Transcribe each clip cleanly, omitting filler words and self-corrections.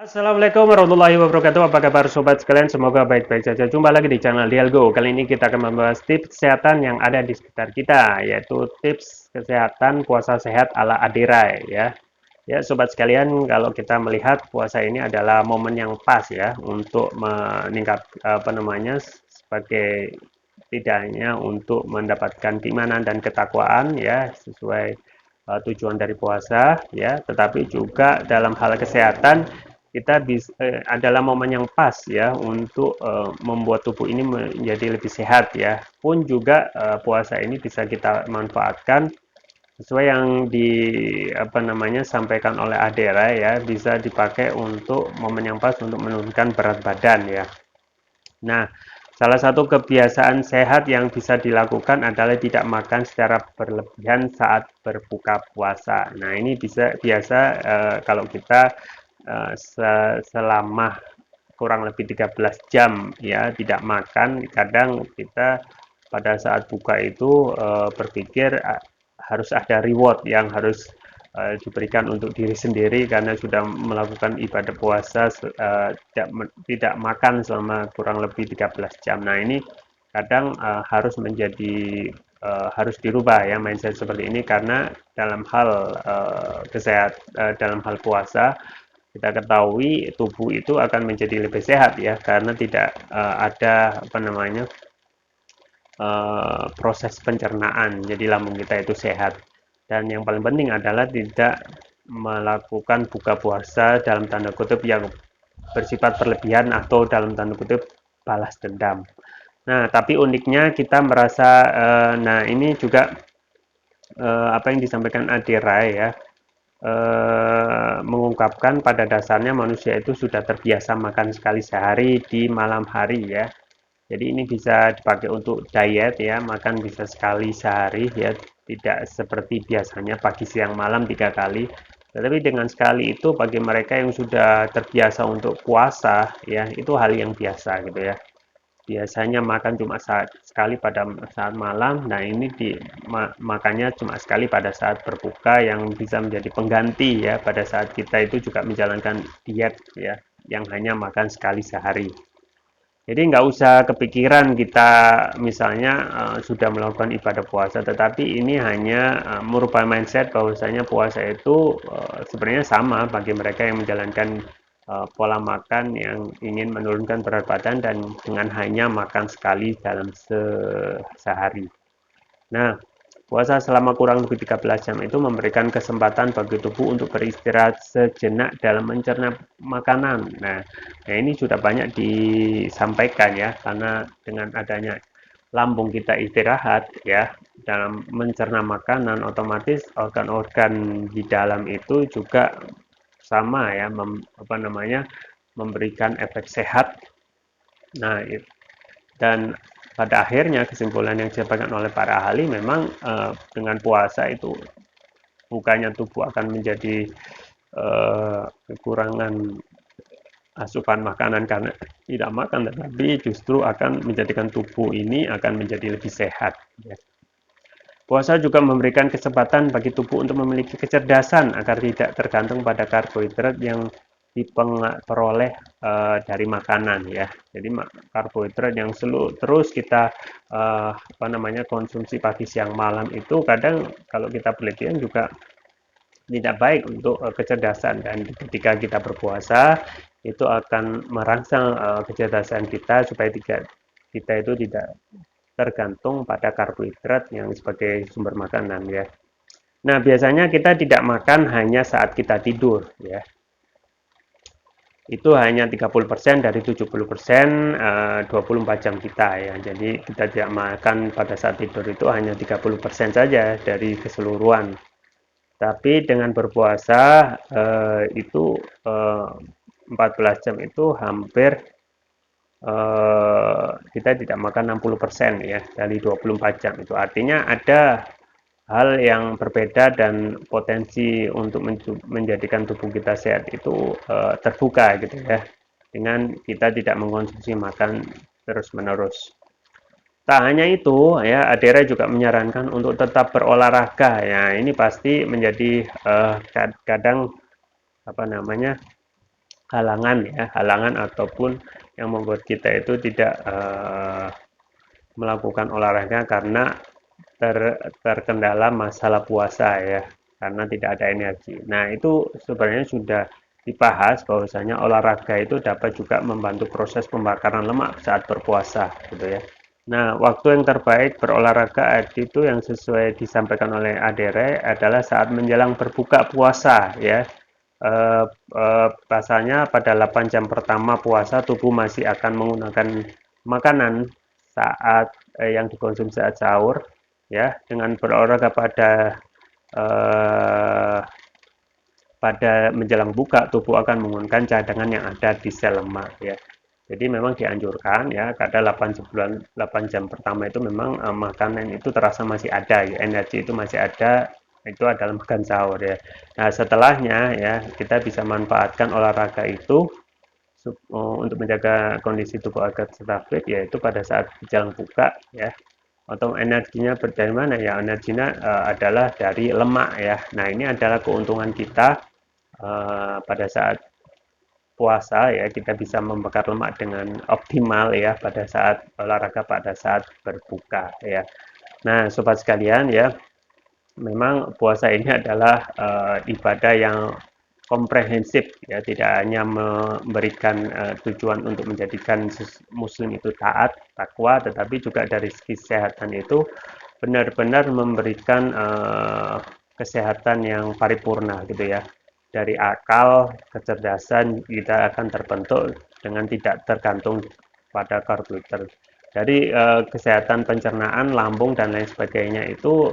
Assalamualaikum warahmatullahi wabarakatuh. Apa kabar sobat sekalian? Semoga baik-baik saja. Jumpa lagi di channel Dialgo. Kali ini kita akan membahas tips kesehatan yang ada di sekitar kita, yaitu tips kesehatan puasa sehat ala Adirai ya. Ya, sobat sekalian, kalau kita melihat puasa ini adalah momen yang pas ya untuk meningkat sebagai tidak hanya untuk mendapatkan keimanan dan ketakwaan ya sesuai tujuan dari puasa ya, tetapi juga dalam hal kesehatan kita adalah momen yang pas ya untuk membuat tubuh ini menjadi lebih sehat ya. Pun juga puasa ini bisa kita manfaatkan sesuai yang sampaikan oleh Adera ya, bisa dipakai untuk momen yang pas untuk menurunkan berat badan ya. Nah, salah satu kebiasaan sehat yang bisa dilakukan adalah tidak makan secara berlebihan saat berbuka puasa. Nah, ini biasa kalau kita selama kurang lebih 13 jam ya tidak makan, kadang kita pada saat buka itu berpikir harus ada reward yang harus diberikan untuk diri sendiri karena sudah melakukan ibadah puasa tidak makan selama kurang lebih 13 jam. Nah, ini kadang harus dirubah ya mindset seperti ini karena dalam hal dalam hal puasa kita ketahui tubuh itu akan menjadi lebih sehat ya karena tidak ada proses pencernaan, jadi lambung kita itu sehat. Dan yang paling penting adalah tidak melakukan buka puasa dalam tanda kutip yang bersifat berlebihan atau dalam tanda kutip balas dendam. Nah, tapi uniknya kita merasa, nah ini juga apa yang disampaikan Adirai ya, mengungkapkan pada dasarnya manusia itu sudah terbiasa makan sekali sehari di malam hari ya. Jadi ini bisa dipakai untuk diet ya, makan bisa sekali sehari ya, tidak seperti biasanya pagi, siang, malam 3 kali. Tetapi dengan sekali itu bagi mereka yang sudah terbiasa untuk puasa ya, itu hal yang biasa gitu ya. Biasanya makan cuma sekali pada saat malam, nah ini makannya cuma sekali pada saat berbuka yang bisa menjadi pengganti ya pada saat kita itu juga menjalankan diet ya, yang hanya makan sekali sehari. Jadi nggak usah kepikiran kita misalnya sudah melakukan ibadah puasa, tetapi ini hanya merupakan mindset bahwasanya puasa itu sebenarnya sama bagi mereka yang menjalankan pola makan yang ingin menurunkan berat badan dan dengan hanya makan sekali dalam sehari. Nah, puasa selama kurang lebih 13 jam itu memberikan kesempatan bagi tubuh untuk beristirahat sejenak dalam mencerna makanan. Nah, ini sudah banyak disampaikan ya, karena dengan adanya lambung kita istirahat ya dalam mencerna makanan, otomatis organ-organ di dalam itu juga sama ya, memberikan efek sehat. Nah, dan pada akhirnya kesimpulan yang disampaikan oleh para ahli memang dengan puasa itu bukannya tubuh akan menjadi kekurangan asupan makanan karena tidak makan, tetapi justru akan menjadikan tubuh ini akan menjadi lebih sehat. Ya. Puasa juga memberikan kesempatan bagi tubuh untuk memiliki kecerdasan agar tidak tergantung pada karbohidrat yang diperoleh dari makanan ya. Jadi karbohidrat yang terus kita konsumsi pagi, siang, malam itu kadang kalau kita berlebihan juga tidak baik untuk kecerdasan, dan ketika kita berpuasa itu akan merangsang kecerdasan kita supaya kita itu tidak tergantung pada karbohidrat yang sebagai sumber makanan ya. Nah, biasanya kita tidak makan hanya saat kita tidur ya. Itu hanya 30% dari 70% 24 jam kita ya. Jadi kita tidak makan pada saat tidur itu hanya 30% saja dari keseluruhan. Tapi dengan berpuasa itu 14 jam itu hampir kita tidak makan 60% ya dari 24 jam itu. Artinya ada hal yang berbeda dan potensi untuk menjadikan tubuh kita sehat itu terbuka gitu ya. Dengan kita tidak mengkonsumsi makan terus-menerus. Tak hanya itu, ya, Adera juga menyarankan untuk tetap berolahraga. Ya, ini pasti menjadi kadang apa namanya halangan ya, halangan ataupun yang membuat kita itu tidak melakukan olahraga karena terkendala masalah puasa ya, karena tidak ada energi. Nah, itu sebenarnya sudah dibahas bahwasanya olahraga itu dapat juga membantu proses pembakaran lemak saat berpuasa gitu ya. Nah, waktu yang terbaik berolahraga itu yang sesuai disampaikan oleh Adere adalah saat menjelang berbuka puasa ya. Pasalnya pada 8 jam pertama puasa tubuh masih akan menggunakan makanan saat yang dikonsumsi saat sahur ya, dengan berolahraga eh, pada menjelang buka tubuh akan menggunakan cadangan yang ada di sel lemak ya. Jadi memang dianjurkan ya pada 8 jam pertama itu memang makanan itu terasa masih ada ya, energi itu masih ada, itu adalah makan sahur ya. Nah, setelahnya ya kita bisa manfaatkan olahraga itu untuk menjaga kondisi tubuh agar tetap fit, yaitu pada saat jelang buka ya. Atau energinya dari mana ya? Energinya adalah dari lemak ya. Nah, ini adalah keuntungan kita pada saat puasa ya, kita bisa membakar lemak dengan optimal ya pada saat olahraga, pada saat berbuka ya. Nah, sobat sekalian ya, memang puasa ini adalah ibadah yang komprehensif ya, tidak hanya memberikan tujuan untuk menjadikan muslim itu taat, takwa, tetapi juga dari segi kesehatan itu benar-benar memberikan kesehatan yang paripurna gitu ya. Dari akal, kecerdasan kita akan terbentuk dengan tidak tergantung pada karbohidrat. Dari kesehatan pencernaan, lambung dan lain sebagainya itu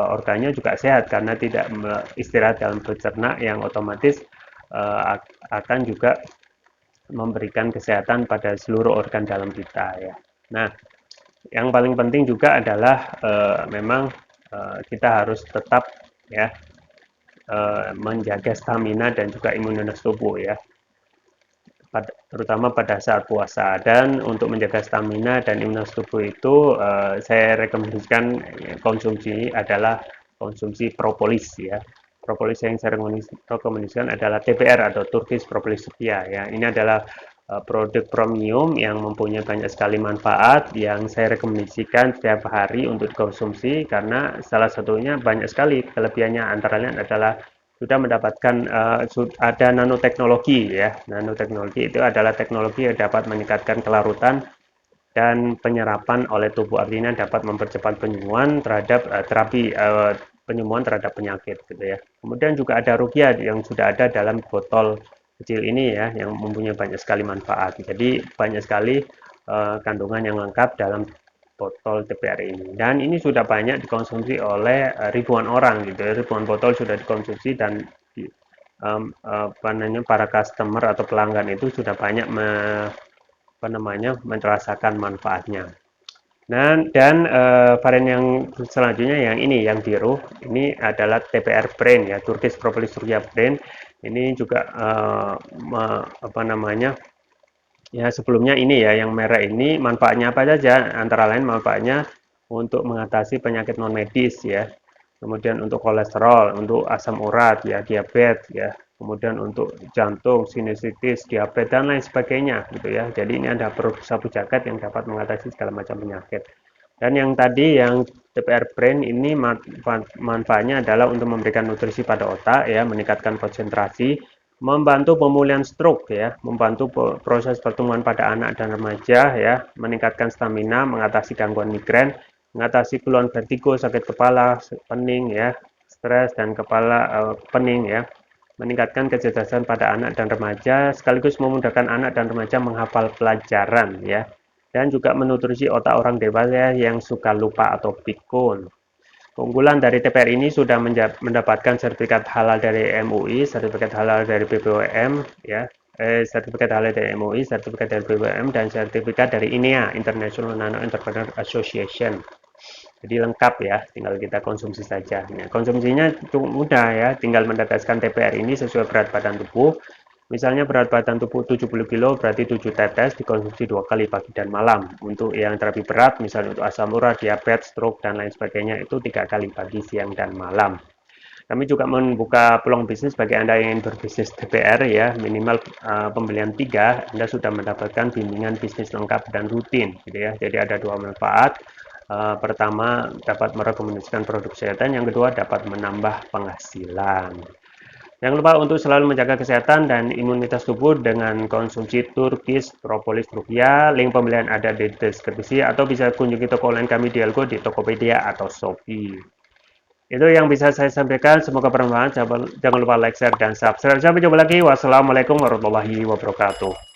organnya juga sehat karena tidak istirahat dalam bercerna, yang otomatis akan juga memberikan kesehatan pada seluruh organ dalam kita ya. Nah, yang paling penting juga adalah memang kita harus tetap ya menjaga stamina dan juga imunitas tubuh ya, terutama pada saat puasa. Dan untuk menjaga stamina dan imunitas tubuh itu saya rekomendasikan konsumsi adalah konsumsi propolis ya. Propolis yang saya rekomendasikan adalah TPR atau Turkish Propolis Sepia ya. Ini adalah produk premium yang mempunyai banyak sekali manfaat yang saya rekomendasikan setiap hari untuk dikonsumsi, karena salah satunya banyak sekali kelebihannya, antara lain adalah sudah mendapatkan ada nanoteknologi ya. Nanoteknologi itu adalah teknologi yang dapat meningkatkan kelarutan dan penyerapan oleh tubuh, artinya dapat mempercepat penyembuhan terhadap terapi penyembuhan terhadap penyakit gitu ya. Kemudian juga ada ruqyah yang sudah ada dalam botol kecil ini ya, yang mempunyai banyak sekali manfaat. Jadi banyak sekali kandungan yang lengkap dalam botol TPR ini, dan ini sudah banyak dikonsumsi oleh ribuan orang gitu ya. Ribuan botol sudah dikonsumsi dan para customer atau pelanggan itu sudah banyak merasakan manfaatnya. Dan varian yang selanjutnya yang ini, yang biru, ini adalah TPR Brain ya, Turkish Propolis Surya Brain. Ini juga ya, sebelumnya ini ya, yang merah ini manfaatnya apa saja? Antara lain manfaatnya untuk mengatasi penyakit non medis ya. Kemudian untuk kolesterol, untuk asam urat ya, diabetes ya. Kemudian untuk jantung, sinusitis, diabetes dan lain sebagainya gitu ya. Jadi ini ada sapu jagat yang dapat mengatasi segala macam penyakit. Dan yang tadi yang TPR Brain ini manfaatnya adalah untuk memberikan nutrisi pada otak ya, meningkatkan konsentrasi, membantu pemulihan stroke ya, membantu proses pertumbuhan pada anak dan remaja ya, meningkatkan stamina, mengatasi gangguan migrain, mengatasi keluhan vertigo, sakit kepala, pening ya, stres dan kepala pening ya, meningkatkan kecerdasan pada anak dan remaja, sekaligus memudahkan anak dan remaja menghafal pelajaran ya, dan juga menutrisi otak orang dewasa yang suka lupa atau pikun. Keunggulan dari TPR ini sudah mendapatkan sertifikat halal dari MUI, sertifikat halal dari BPOM ya, sertifikat halal dari MUI, sertifikat dari BPOM, dan sertifikat dari INEA, International Nano Entrepreneur Association. Jadi lengkap ya, tinggal kita konsumsi saja. Nah, konsumsinya cukup mudah ya, tinggal meneteskan TPR ini sesuai berat badan tubuh. Misalnya berat badan tubuh 70 kg, berarti 7 tetes dikonsumsi 2 kali pagi dan malam. Untuk yang terapi berat, misalnya untuk asam urat, diabetes, stroke, dan lain sebagainya, itu 3 kali pagi, siang, dan malam. Kami juga membuka peluang bisnis bagi Anda yang ingin berbisnis TPR ya, minimal pembelian 3, Anda sudah mendapatkan bimbingan bisnis lengkap dan rutin gitu ya. Jadi ada 2 manfaat. Pertama, dapat merekomendasikan produk kesehatan, yang kedua dapat menambah penghasilan. Jangan lupa untuk selalu menjaga kesehatan dan imunitas tubuh dengan konsumsi turkis propolis rufia. Link pembelian ada di deskripsi atau bisa kunjungi toko online kami di Algo, di Tokopedia atau Shopee. Itu yang bisa saya sampaikan. Semoga bermanfaat. Jangan lupa like, share, dan subscribe. Sampai jumpa lagi. Wassalamualaikum warahmatullahi wabarakatuh.